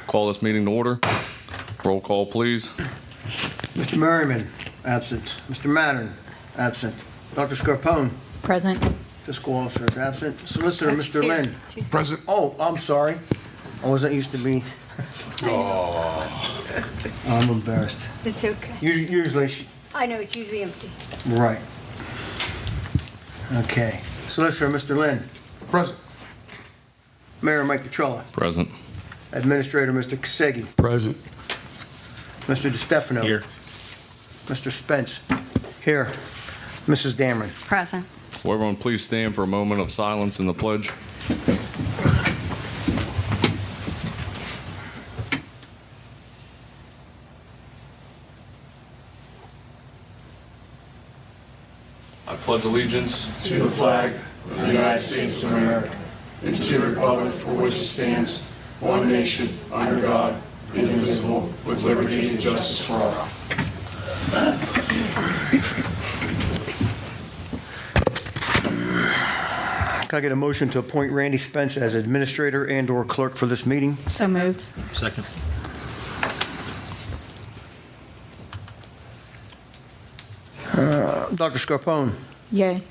Call this meeting to order. Roll call, please. Mr. Merriman, absent. Mr. Mattern, absent. Dr. Scarpone, Present. fiscal officer is absent. Solicitor, Mr. Here. Lynn. Present. Oh, I'm sorry. I wasn't used to be. I'm embarrassed. It's okay. Usually, I know, it's usually empty. right. Okay. Solicitor, Mr. Lynn. Present. Mayor Mike Petrella. Present. Administrator, Mr. Kasegi. Present. Mr. DeStefano. Here. Mr. Spence. Here. Mrs. Dameron. Present. Will everyone please stand for a moment of silence in the pledge? I pledge allegiance to the flag of the United States of America and to the republic for which it stands, one nation, under God, indivisible, with liberty and justice for all. Can I get a motion to appoint Randy Spence as administrator and/or clerk for this meeting? So moved. Second. Dr. Scarpone. Yay.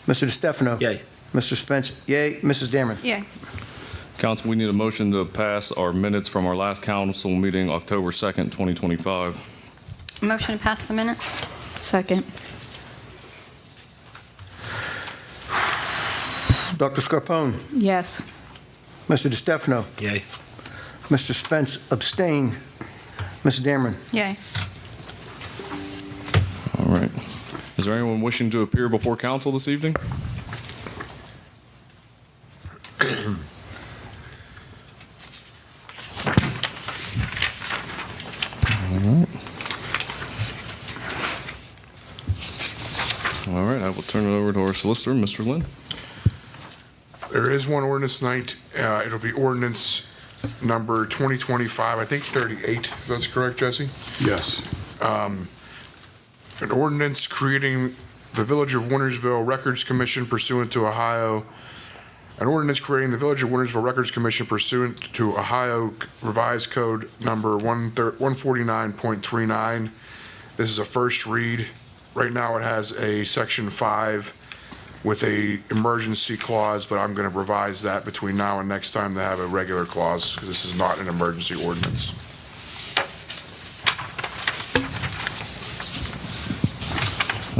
Mr. DeStefano. Yay. Mr. Spence. Yay. Mrs. Dameron. Yay. Council, we need a motion to pass our minutes from our last council meeting, October 2nd, 2025. Motion to pass the minutes. Second. Dr. Scarpone. Yes. Mr. DeStefano. Yay. Mr. Spence abstain. Mrs. Dameron. Yay. All right. Is there anyone wishing to appear before council this evening? All right, I will turn it over to our solicitor, Mr. Lynn. There is one ordinance tonight. It'll be ordinance number 2025, I think 38. If that's correct, Jesse? Yes. An ordinance creating the Village of Wintersville Records Commission pursuant to Ohio. An ordinance creating the Village of Wintersville Records Commission pursuant to Ohio Revised Code number 149.39. This is a first read. Right now it has a section 5 with a emergency clause, but I'm going to revise that between now and next time to have a regular clause, because this is not an emergency ordinance.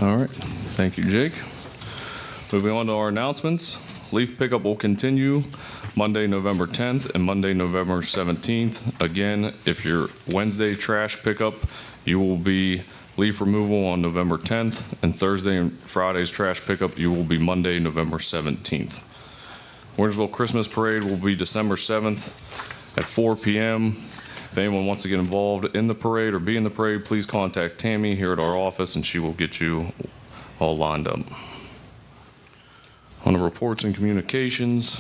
All right, thank you, Jake. Moving on to our announcements. Leaf pickup will continue Monday, November 10th and Monday, November 17th. Again, if your Wednesday trash pickup, you will be leaf removal on November 10th, and Thursday and Friday's trash pickup, you will be Monday, November 17th. Wintersville Christmas Parade will be December 7th at 4 p.m. If anyone wants to get involved in the parade or be in the parade, please contact Tammy here at our office and she will get you all lined up. On the reports and communications,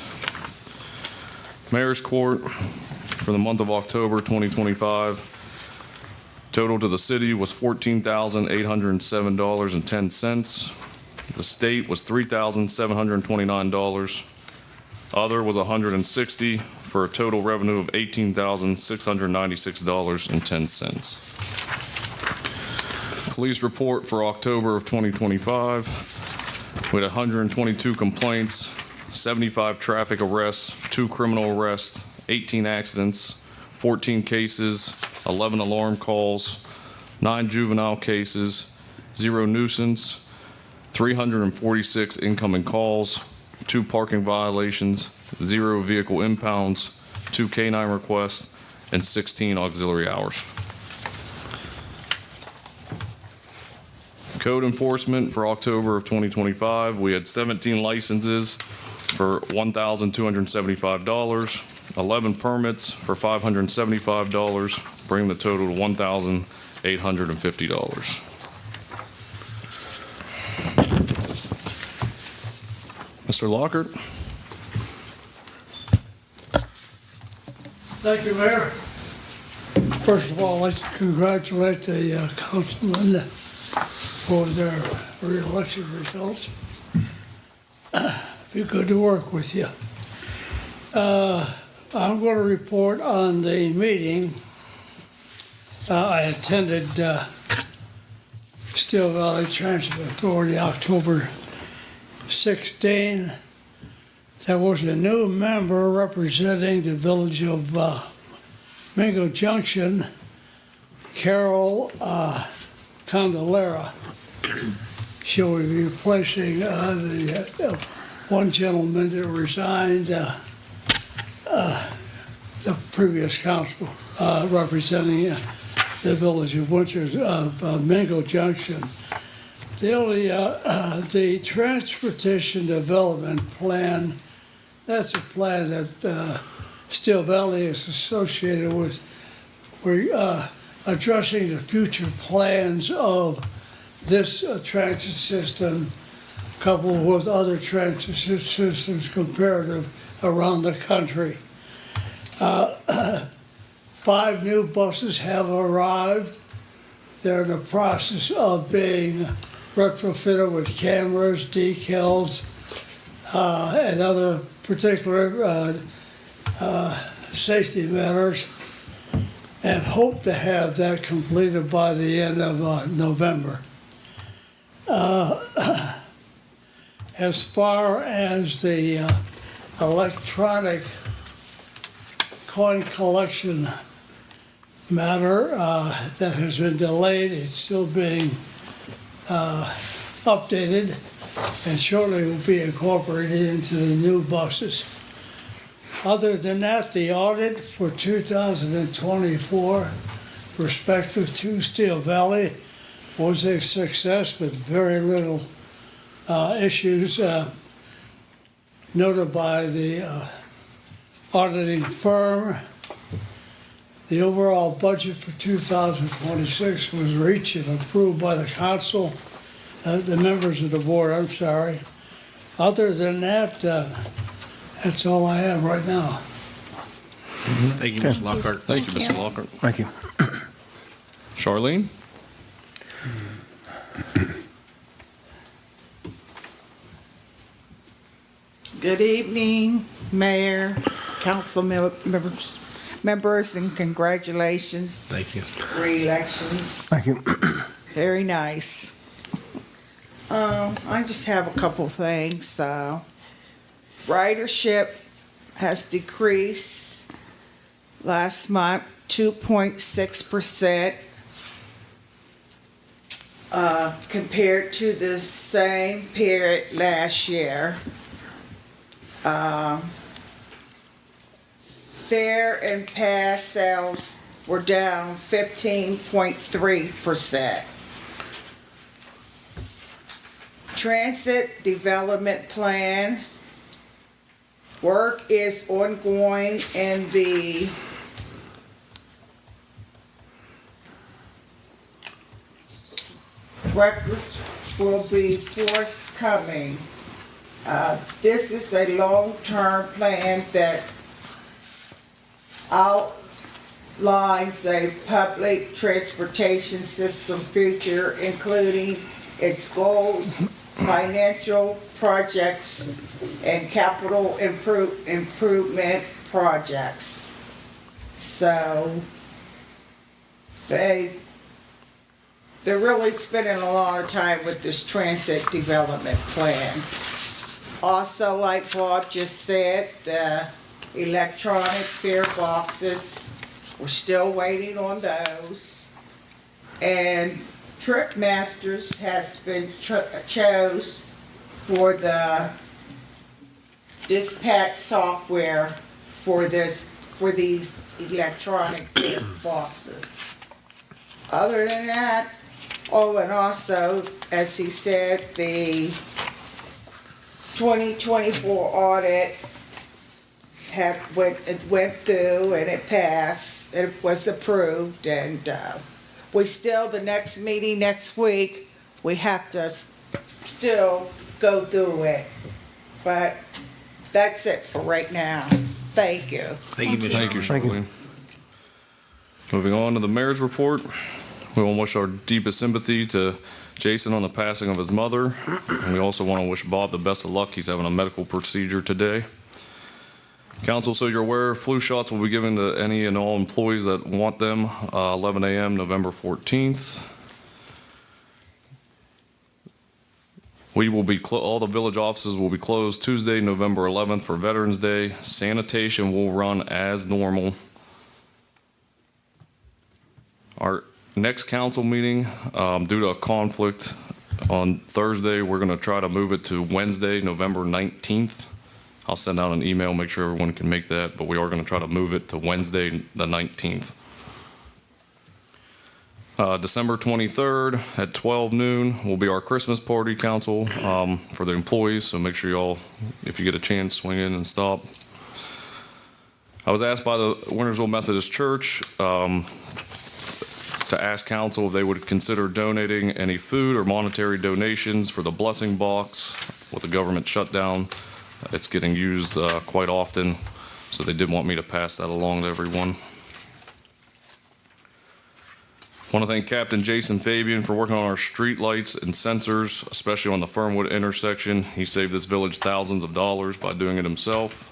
Mayor's Court for the month of October 2025, total to the city was $14,807.10. The state was $3,729. Other was $160 for a total revenue of $18,696.10. Police report for October of 2025. We had 122 complaints, 75 traffic arrests, 2 criminal arrests, 18 accidents, 14 cases, 11 alarm calls, 9 juvenile cases, 0 nuisance, 346 incoming calls, 2 parking violations, 0 vehicle impounds, 2 canine requests, and 16 auxiliary hours. Code enforcement for October of 2025, we had 17 licenses for $1,275, 11 permits for $575, bringing the total to $1,850. Mr. Lockhart? Thank you, Mayor. First of all, I'd like to congratulate the councilmen for their re-election results. Be good to work with you. I'm going to report on the meeting. I attended Steel Valley Transit Authority October 16. There was a new member representing the village of Mingo Junction, Carol Candelera. She will be replacing the one gentleman that resigned, the previous council, representing the village of Mingo Junction. The transportation development plan, that's a plan that Steel Valley is associated with. We're addressing the future plans of this transit system coupled with other transit systems comparative around the country. 5 new buses have arrived. They're in the process of being retrofitted with cameras, decals, and other particular safety matters, and hope to have that completed by the end of November. As far as the electronic coin collection matter that has been delayed, it's still being updated and shortly will be incorporated into the new buses. Other than that, the audit for 2024 respective to Steel Valley was a success with very little issues noted by the auditing firm. The overall budget for 2026 was reached and approved by the council, the members of the board, I'm sorry. Other than that, that's all I have right now. Thank you, Mr. Lockhart. Thank you, Mr. Lockhart. Thank you. Charlene? Good evening, Mayor, council members, and congratulations. Thank you. Re-elections. Thank you. Very nice. I just have a couple things. Ridership has decreased last month 2.6%. Compared to the same period last year. Fare and pass sales were down 15.3%. Transit development plan. Work is ongoing in the records will be forthcoming. This is a long-term plan that outlines a public transportation system future, including its goals, financial projects, and capital improvement projects. So they're really spending a lot of time with this transit development plan. Also, like Bob just said, the electronic fare boxes, we're still waiting on those. And Trip Masters has been chose for the dispatch software for these electronic fare boxes. Other than that, oh, and also, as he said, the 2024 audit went through and it passed, it was approved, and the next meeting next week, we have to still go through it. But that's it for right now. Thank you. Thank you, Ms. Thank you, Thank you. Charlene. Moving on to the mayor's report. We want to wish our deepest sympathy to Jason on the passing of his mother. And we also want to wish Bob the best of luck. He's having a medical procedure today. Council, so you're aware, flu shots will be given to any and all employees that want them, 11 a.m. November 14th. We will be, all the village offices will be closed Tuesday, November 11th for Veterans Day. Sanitation will run as normal. Our next council meeting, due to a conflict on Thursday, we're going to try to move it to Wednesday, November 19th. I'll send out an email, make sure everyone can make that, but we are going to try to move it to Wednesday, the 19th. December 23rd at 12 noon will be our Christmas party, council, for the employees, so make sure y'all, if you get a chance, swing in and stop. I was asked by the Wintersville Methodist Church to ask council if they would consider donating any food or monetary donations for the blessing box with the government shutdown. It's getting used quite often, so they did want me to pass that along to everyone. I want to thank Captain Jason Fabian for working on our street lights and sensors, especially on the Fernwood intersection. He saved this village thousands of dollars by doing it himself.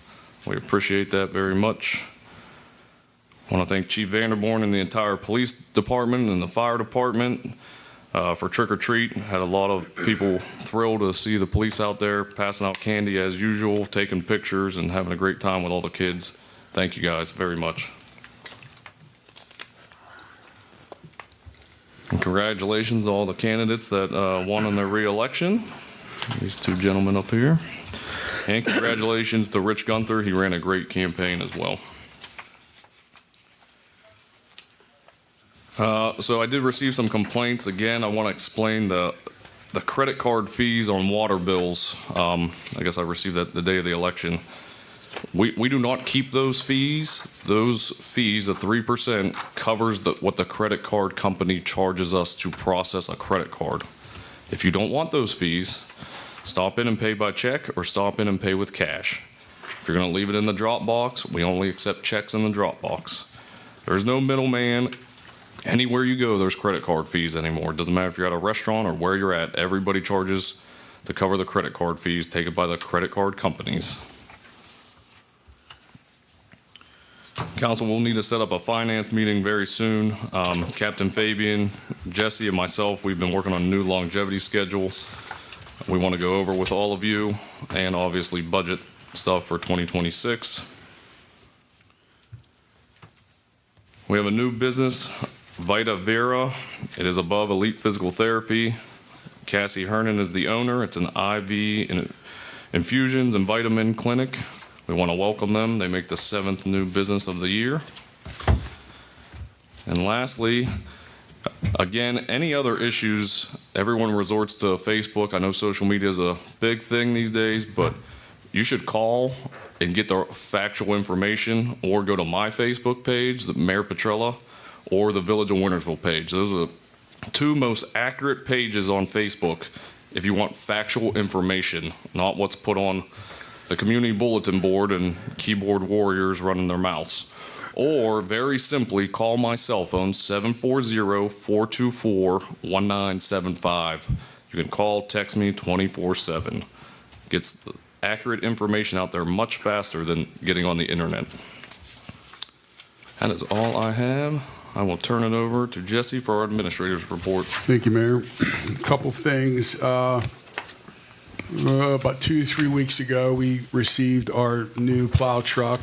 We appreciate that very much. I want to thank Chief Vanderborn and the entire police department and the fire department for Trick or Treat. Had a lot of people thrilled to see the police out there passing out candy as usual, taking pictures and having a great time with all the kids. Thank you guys very much. And congratulations to all the candidates that won in their re-election. These two gentlemen up here. And congratulations to Rich Gunther. He ran a great campaign as well. So I did receive some complaints. Again, I want to explain the credit card fees on water bills. I guess I received that the day of the election. We do not keep those fees. Those fees, the 3%, covers what the credit card company charges us to process a credit card. If you don't want those fees, stop in and pay by check or stop in and pay with cash. If you're going to leave it in the drop box, we only accept checks in the drop box. There's no middleman. Anywhere you go, there's credit card fees anymore. It doesn't matter if you're at a restaurant or where you're at. Everybody charges to cover the credit card fees taken by the credit card companies. Council will need to set up a finance meeting very soon. Captain Fabian, Jesse, and myself, we've been working on a new longevity schedule. We want to go over with all of you and obviously budget stuff for 2026. We have a new business, Vita Vera. It is above Elite Physical Therapy. Cassie Hernan is the owner. It's an IV infusions and vitamin clinic. We want to welcome them. They make the 7th new business of the year. And lastly, again, any other issues, everyone resorts to Facebook. I know social media is a big thing these days, but you should call and get the factual information or go to my Facebook page, the Mayor Petrella, or the Village of Wintersville page. Those are the two most accurate pages on Facebook if you want factual information, not what's put on the community bulletin board and keyboard warriors running their mouths. Or very simply, call my cell phone, 740-424-1975. You can call, text me 24/7. Gets the accurate information out there much faster than getting on the internet. That is all I have. I will turn it over to Jesse for our administrator's report. Thank you, Mayor. A couple things. About 2-3 weeks ago, we received our new plow truck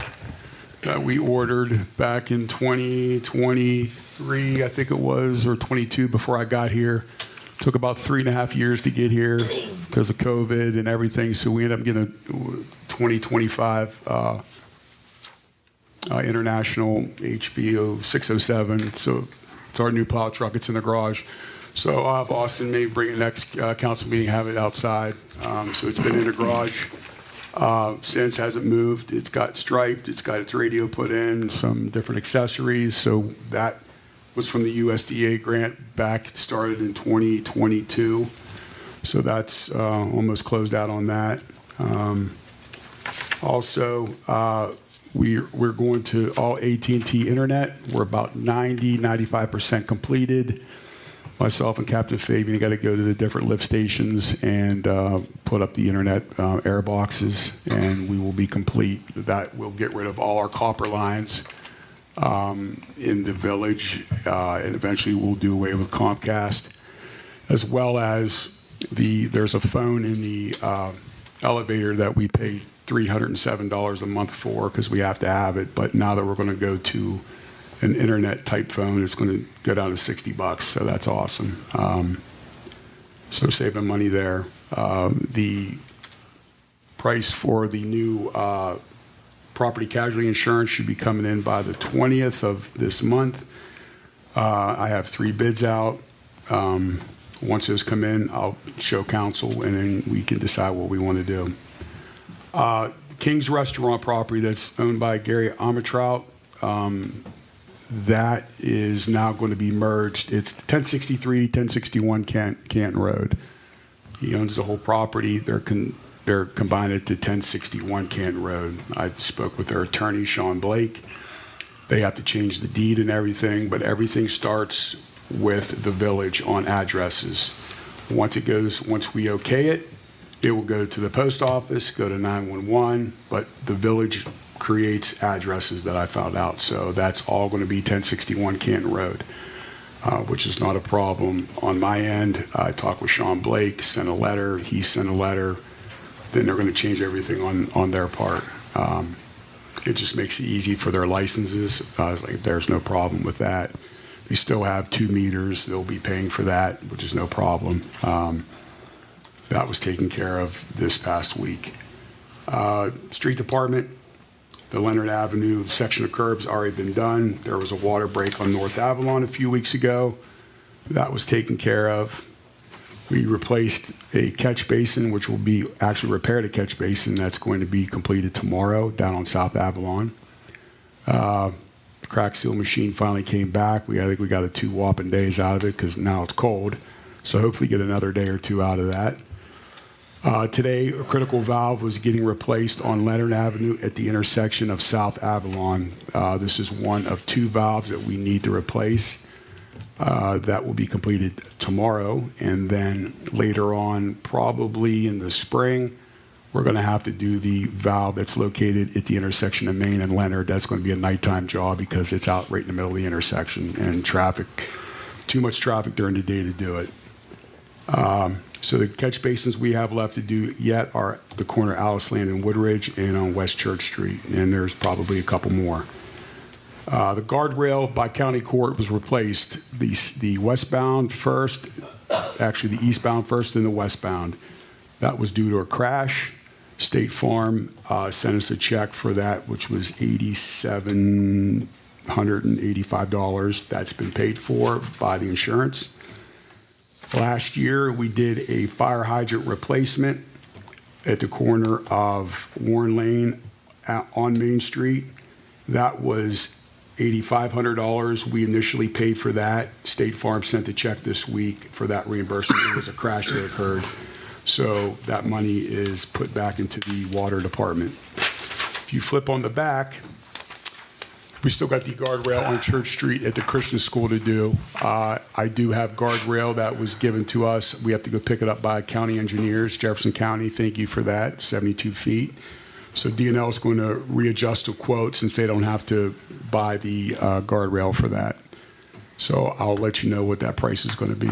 that we ordered back in 2023, I think it was, or 22 before I got here. It took about 3.5 years to get here because of COVID and everything, so we ended up getting a 2025 International HBO 607. So it's our new plow truck. It's in the garage. So I'll have Austin maybe bring it next council meeting, have it outside. So it's been in the garage since, hasn't moved. It's got striped, it's got its radio put in, some different accessories. So that was from the USDA grant back, started in 2022. So that's almost closed out on that. Also, we're going to all AT&T internet. We're about 95% completed. myself and Captain Fabian got to go to the different lift stations and put up the internet air boxes, and we will be complete. That will get rid of all our copper lines in the village, and eventually we'll do away with Comcast, as well as there's a phone in the elevator that we pay $307 a month for because we have to have it. But now that we're going to go to an internet type phone, it's going to go down to $60. So that's awesome. So saving money there. The price for the new property casualty insurance should be coming in by the 20th of this month. I have 3 bids out. Once those come in, I'll show council, and then we can decide what we want to do. King's Restaurant property that's owned by Gary Amatrout, that is now going to be merged. It's 1063, 1061 Canton Road. He owns the whole property. They're combined it to 1061 Canton Road. I spoke with their attorney, Sean Blake. They have to change the deed and everything, but everything starts with the village on addresses. Once we okay it, it will go to the post office, go to 911, but the village creates addresses that I found out. So that's all going to be 1061 Canton Road, which is not a problem on my end. I talked with Sean Blake, sent a letter, he sent a letter. Then they're going to change everything on their part. It just makes it easy for their licenses. There's no problem with that. They still have 2 meters. They'll be paying for that, which is no problem. That was taken care of this past week. Street Department, the Leonard Avenue section of curbs already been done. There was a water break on North Avalon a few weeks ago. That was taken care of. We replaced a catch basin, which will be actually repaired a catch basin that's going to be completed tomorrow down on South Avalon. The crack seal machine finally came back. I think we got 2 whopping days out of it because now it's cold. So hopefully get another day or 2 out of that. Today, a critical valve was getting replaced on Leonard Avenue at the intersection of South Avalon. This is one of 2 valves that we need to replace. That will be completed tomorrow, and then later on, probably in the spring, we're going to have to do the valve that's located at the intersection of Main and Leonard. That's going to be a nighttime job because it's out right in the middle of the intersection, and too much traffic during the day to do it. So the catch basins we have left to do yet are the corner of Alice Land and Woodridge and on West Church Street, and there's probably a couple more. The guardrail by County Court was replaced. The westbound first, actually the eastbound first, and the westbound. That was due to a crash. State Farm sent us a check for that, which was $8,785. That's been paid for by the insurance. Last year, we did a fire hydrant replacement at the corner of Warren Lane on Main Street. That was $8,500. We initially paid for that. State Farm sent a check this week for that reimbursement. It was a crash that occurred. So that money is put back into the water department. If you flip on the back, we still got the guardrail on Church Street at the Christian school to do. I do have guardrail that was given to us. We have to go pick it up by county engineers, Jefferson County. Thank you for that, 72 feet. So D&L is going to readjust a quote since they don't have to buy the guardrail for that. So I'll let you know what that price is going to be.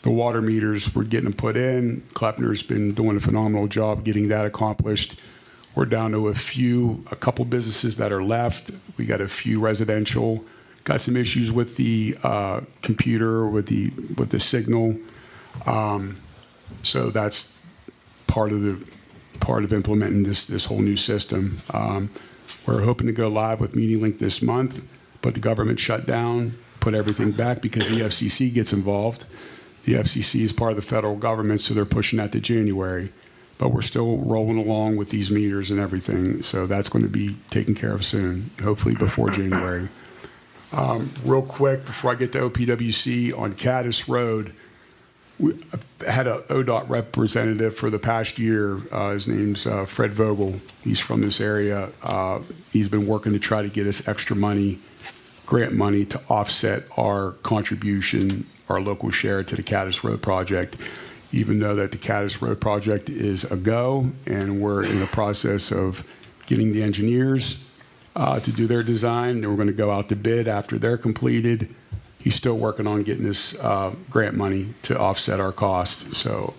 The water meters, we're getting them put in. Kleppner's been doing a phenomenal job getting that accomplished. We're down to a couple businesses that are left. We got a few residential. Got some issues with the computer, with the signal. So that's part of implementing this whole new system. We're hoping to go live with MediaLink this month, but the government shut down, put everything back because the FCC gets involved. The FCC is part of the federal government, so they're pushing that to January. But we're still rolling along with these meters and everything, so that's going to be taken care of soon, hopefully before January. Real quick, before I get to OPWC, on Caddis Road, we had an ODOT representative for the past year. His name's Fred Vogel. He's from this area. He's been working to try to get us extra money grant money to offset our contribution, our local share to the Caddis Road project, even though that the Caddis Road project is a go, and we're in the process of getting the engineers to do their design, and we're going to go out to bid after they're completed. He's still working on getting this grant money to offset our cost. So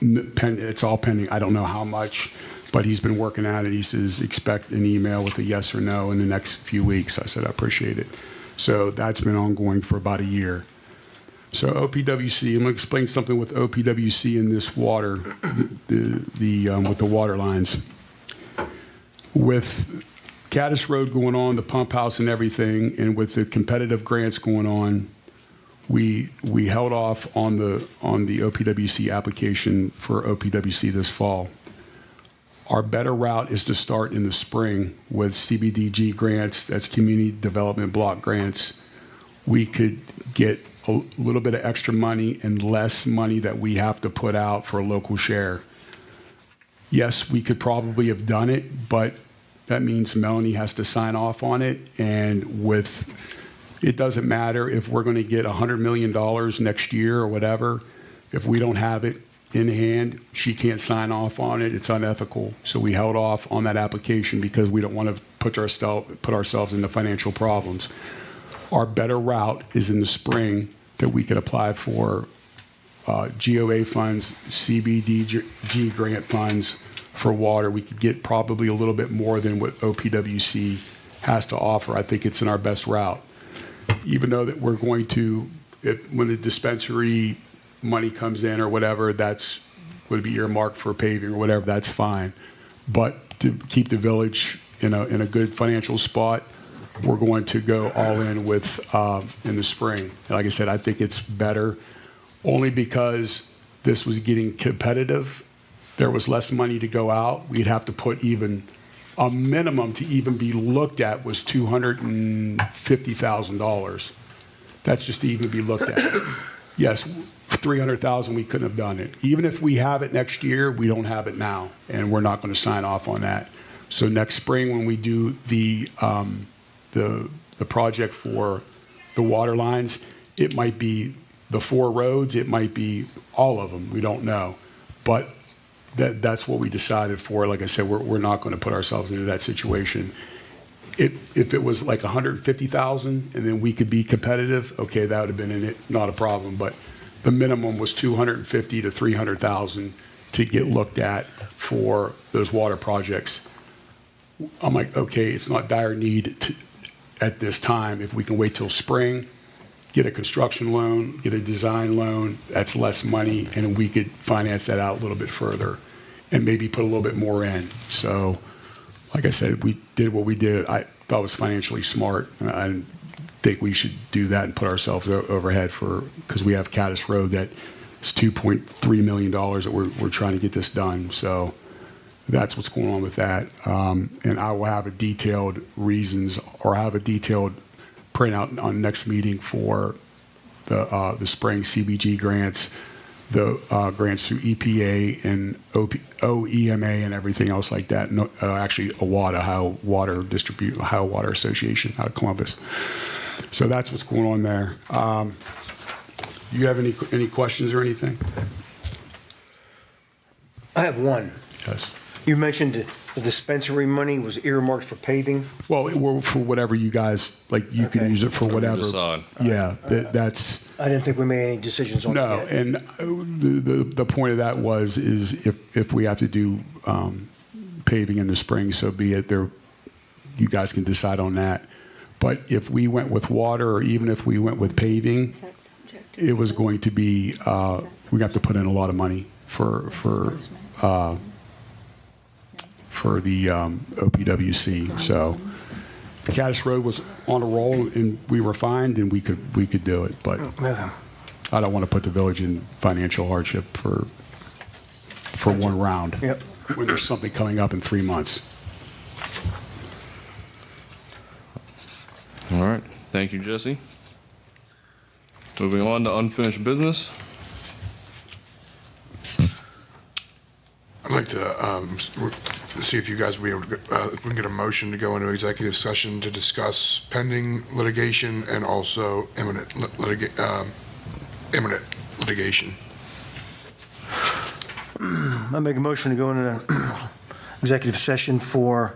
it's all pending. I don't know how much, but he's been working at it. He says, expect an email with a yes or no in the next few weeks. I said, I appreciate it. So that's been ongoing for about a year. So OPWC, I'm going to explain something with OPWC in this water, with the water lines. With Caddis Road going on, the pump house and everything, and with the competitive grants going on, we held off on the OPWC application for OPWC this fall. Our better route is to start in the spring with CBDG grants, that's Community Development Block Grants. We could get a little bit of extra money and less money that we have to put out for a local share. Yes, we could probably have done it, but that means Melanie has to sign off on it. And it doesn't matter if we're going to get $100 million next year or whatever. If we don't have it in hand, she can't sign off on it. It's unethical. So we held off on that application because we don't want to put ourselves into financial problems. Our better route is in the spring that we could apply for GOA funds, CBDG grant funds for water. We could get probably a little bit more than what OPWC has to offer. I think it's in our best route. Even though that we're going to, when the dispensary money comes in or whatever, that's would be earmarked for paving or whatever, that's fine. But to keep the village in a good financial spot, we're going to go all in with in the spring. And like I said, I think it's better only because this was getting competitive. There was less money to go out. We'd have to put even a minimum to even be looked at was $250,000. That's just to even be looked at. Yes, $300,000, we couldn't have done it. Even if we have it next year, we don't have it now, and we're not going to sign off on that. So next spring, when we do the project for the water lines, it might be the 4 roads, it might be all of them. We don't know, but that's what we decided for. Like I said, we're not going to put ourselves into that situation. If it was like 150,000 and then we could be competitive, okay, that would have been in it, not a problem. But the minimum was 250 to 300,000 to get looked at for those water projects. I'm like, okay, it's not dire need at this time. If we can wait till spring, get a construction loan, get a design loan, that's less money, and we could finance that out a little bit further and maybe put a little bit more in. So, like I said, we did what we did. I thought was financially smart. I think we should do that and put ourselves overhead because we have Caddis Road that is $2.3 million that we're trying to get this done. So that's what's going on with that. And I will have a detailed reasons or have a detailed printout on next meeting for the spring CBG grants, the grants through EPA and OEMA and everything else like that. No, actually, AWADA, Ohio Water Association out of Columbus. So that's what's going on there. You have any questions or anything? I have one. Yes. You mentioned the dispensary money was earmarked for paving. Well, for whatever you guys, like you can Okay. use it for whatever. Decide. Yeah, that's. I didn't think we made any decisions on No, that yet. and the point of that is if we have to do paving in the spring, so be it. There, you guys can decide on that. But if we went with water, or even if we went with paving, it was going to be we have to put in a lot of money for the OPWC. So if Caddis Road was on a roll and we were fine, then we could do it. But I don't want to put the village in financial hardship for one round. Yep. When there's something coming up in 3 months. All right. Thank you, Jesse. Moving on to unfinished business. I'd like to see if you guys, if we can get a motion to go into executive session to discuss pending litigation and also imminent litigation. I make a motion to go into executive session for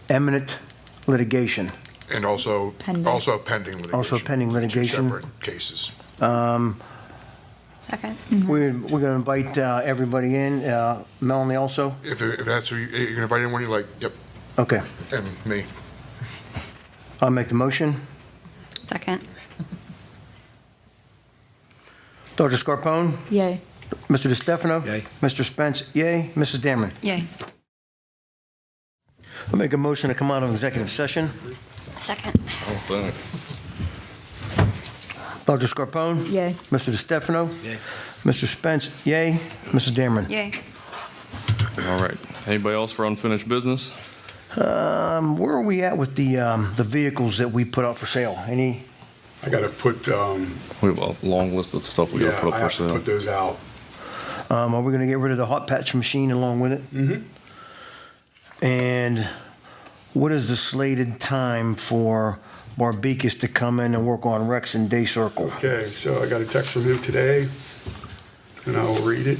eminent litigation. And also Pending. pending litigation. Also pending litigation. Two separate cases. Second. We're going to invite everybody in. Melanie also? If that's who you're going to invite anyone you like, yep, Okay. and me. I'll make the motion. Second. Dr. Scarpone? Yay. Mr. DeStefano? Yay. Mr. Spence? Yay. Mrs. Dameron? Yay. I'll make a motion to come out of executive session. Second. Dr. Scarpone? Yay. Mr. DeStefano? Yay. Mr. Spence? Yay. Mrs. Dameron? Yay. All right. Anybody else for unfinished business? Where are we at with the vehicles that we put out for sale? Any? I got to put, We have a long list of stuff we yeah, gotta put I up for have to sale. put those out. Are we going to get rid of the hot patch machine along with it? Mm-hmm. And what is the slated time for Barbicus to come in and work on Rex and Day Circle? Okay, so I got a text from him today, and I will read it.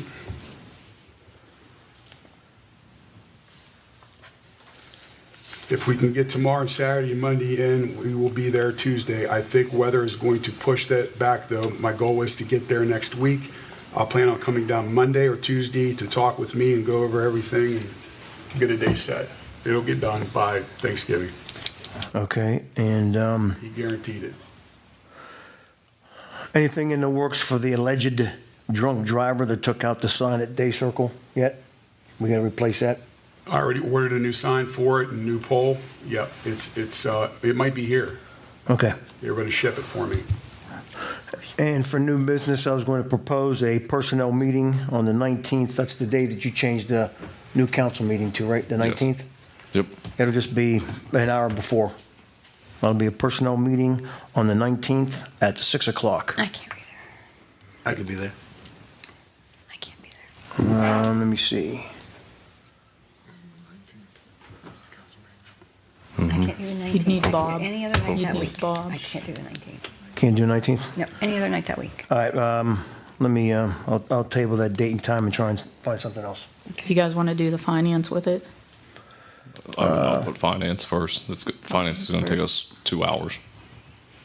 If we can get tomorrow, Saturday, and Monday in, we will be there Tuesday. I think weather is going to push that back, though. My goal is to get there next week. I'll plan on coming down Monday or Tuesday to talk with me and go over everything and get a day set. It'll get done by Thanksgiving. Okay, and He guaranteed it. anything in the works for the alleged drunk driver that took out the sign at Day Circle yet? We got to replace that? I already ordered a new sign for it, a new pole. Yep, it might be here. Okay. They're going to ship it for me. And for new business, I was going to propose a personnel meeting on the 19th. That's the day that you changed the new council meeting to, right? The Yes. 19th? Yep. It'll just be an hour before. That'll be a personnel meeting on the 19th at 6 o'clock. I can't be there. I could be there. I can't be there. Let me see. I can't do the 19th. You'd need I can do Bob. Any other night You'd that need week. Bob. I can't do the 19th. Can't do 19th? No, any other night that week. All right, let me, I'll table that date and time and try and find something else. If you guys want to do the finance with it, I'll put finance first. Finance is gonna take us 2 hours.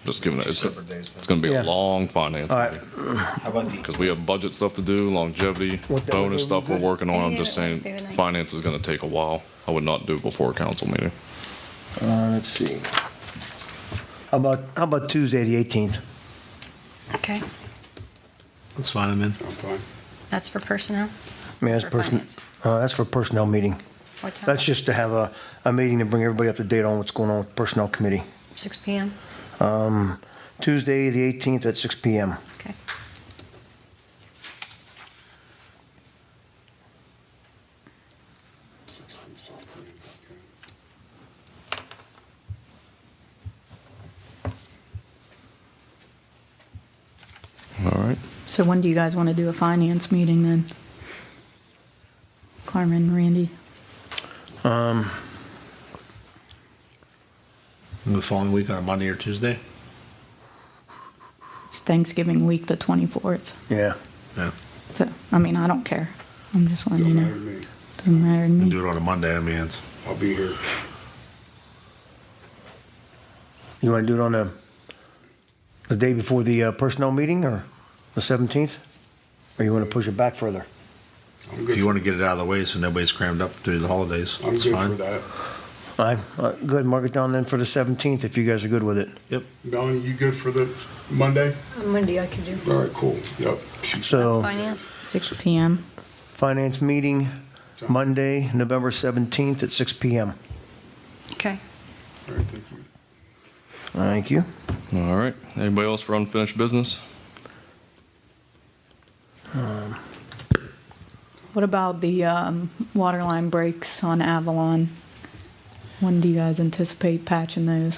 Just giving it, it's gonna be Yeah. a long finance All right. meeting. How about the? Because we have budget stuff to do, longevity, What that- bonus stuff we're working on. Any I'm other just saying, Wednesday the 19th. finance is gonna take a while. I would not do it before a council meeting. Let's see. How about Tuesday, the 18th? Okay, That's fine, I'm in. I'm fine. that's for personnel? I mean, For finance. that's for personnel meeting. What time? That's just to have a meeting to bring everybody up to date on what's going on with personnel committee. 6 PM? Tuesday, the 18th at 6 PM. Okay. All right. so when do you guys want to do a finance meeting then? Carmen, Randy? The following week on a Monday or Tuesday? It's Thanksgiving week, the 24th. Yeah. Yeah. So, I mean, I don't care. I'm just letting you Don't know. matter to me. Doesn't matter to And me. do it on a Monday, I mean, it's, I'll be here. You want to do it on the day before the personnel meeting or the 17th? Or you want to push it back further? I'm if good. you want to get it out of the way so nobody's crammed up through the holidays, I'm it's good for fine. that. All right, go ahead and mark it down then for the 17th if you guys are good with it. Yep. Melanie, you good for the Monday? Monday I could do. All right, cool. Yep. Shoot. So, That's finance? 6 PM. finance meeting, Monday, November 17th at 6 PM. Okay. All right, thank you. Thank you. All right. Anybody else for unfinished business? What about the water line breaks on Avalon? When do you guys anticipate patching those?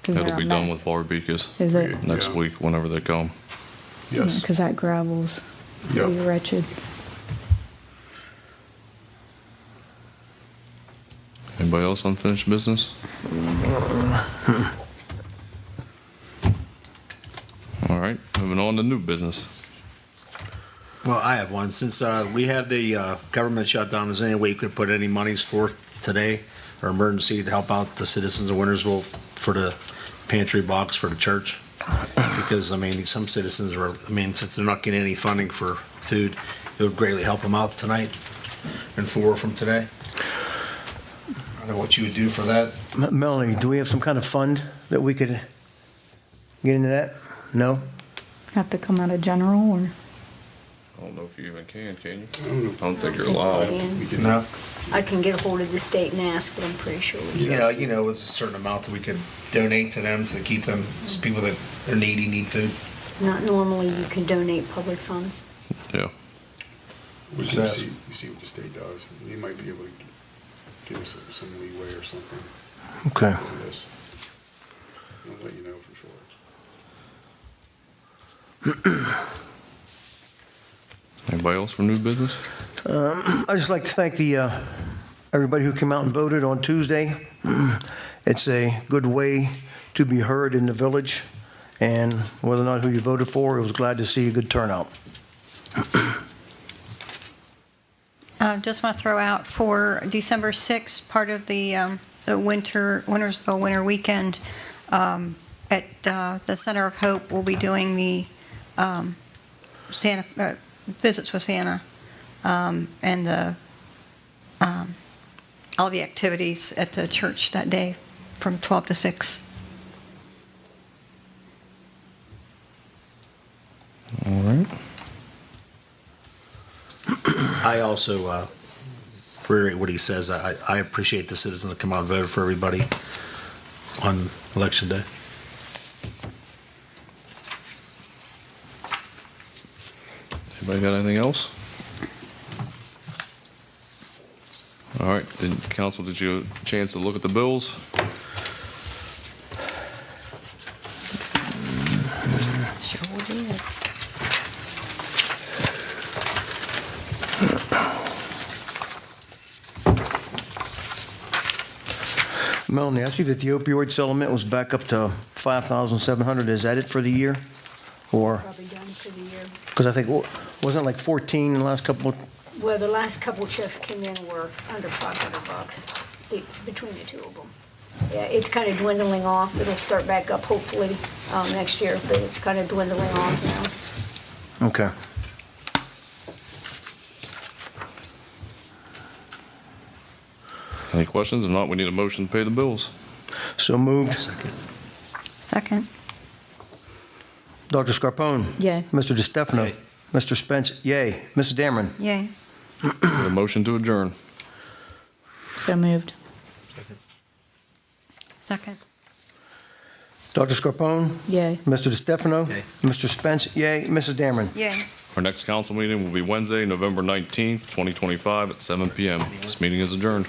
'Cause It'll they're a be done mess. with Barbicus Is it? next Yeah. week, whenever they come. Yes. Because that gravel's Yep. pretty wretched. Anybody else unfinished business? All right, moving on to new business. Well, I have one. Since we had the government shutdown, is there any way you could put any monies forth today or emergency to help out the citizens of Wintersville for the pantry box for the church? Because, I mean, some citizens are, I mean, since they're not getting any funding for food, it would greatly help them out tonight and from today. I don't know what you would do for that. Melanie, do we have some kind of fund that we could get into that? No? Have to come out of general or? I don't know if you even can you? I don't think you're allowed. No? I can get a hold of the state and ask, but I'm pretty sure we can. You know, it's a certain amount that we could donate to them to keep them, people that are needy, need food. Not normally you can donate public funds. Yeah. We can see what the state does. They might be able to give us some leeway or something. Okay. Because of this. I'll let you know for sure. Anybody else for new business? I'd just like to thank everybody who came out and voted on Tuesday. It's a good way to be heard in the village, and whether or not who you voted for, I was glad to see a good turnout. Just want to throw out for December 6th, part of the Wintersville Winter Weekend, at the Center of Hope, we'll be doing the Santa visits with Santa, and all the activities at the church that day from 12 to 6. All right. I also reiterate what he says. I appreciate the citizens that come out and vote for everybody on election day. Anybody got anything else? All right, council, did you have a chance to look at the bills? Sure did. Melanie, I see that the opioid settlement was back up to $5,700. Is that it for the year? Or, Probably done for the year. because I think, wasn't it like 14 in the last couple of, Well, the last couple checks came in were under $500 between the two of them. Yeah, it's kind of dwindling off. It'll start back up hopefully next year, but it's kind of dwindling off now. okay. Any questions? If not, we need a motion to pay the bills. So moved. Second. Dr. Scarpone? Yay. Mr. DeStefano? Yay. Mr. Spence? Yay. Mrs. Dameron? Yay. Need a motion to adjourn. So moved. Second. Dr. Scarpone? Yay. Mr. DeStefano? Yay. Mr. Spence? Yay. Mrs. Dameron? Yay. Our next council meeting will be Wednesday, November 19th, 2025 at 7 PM. This meeting is adjourned.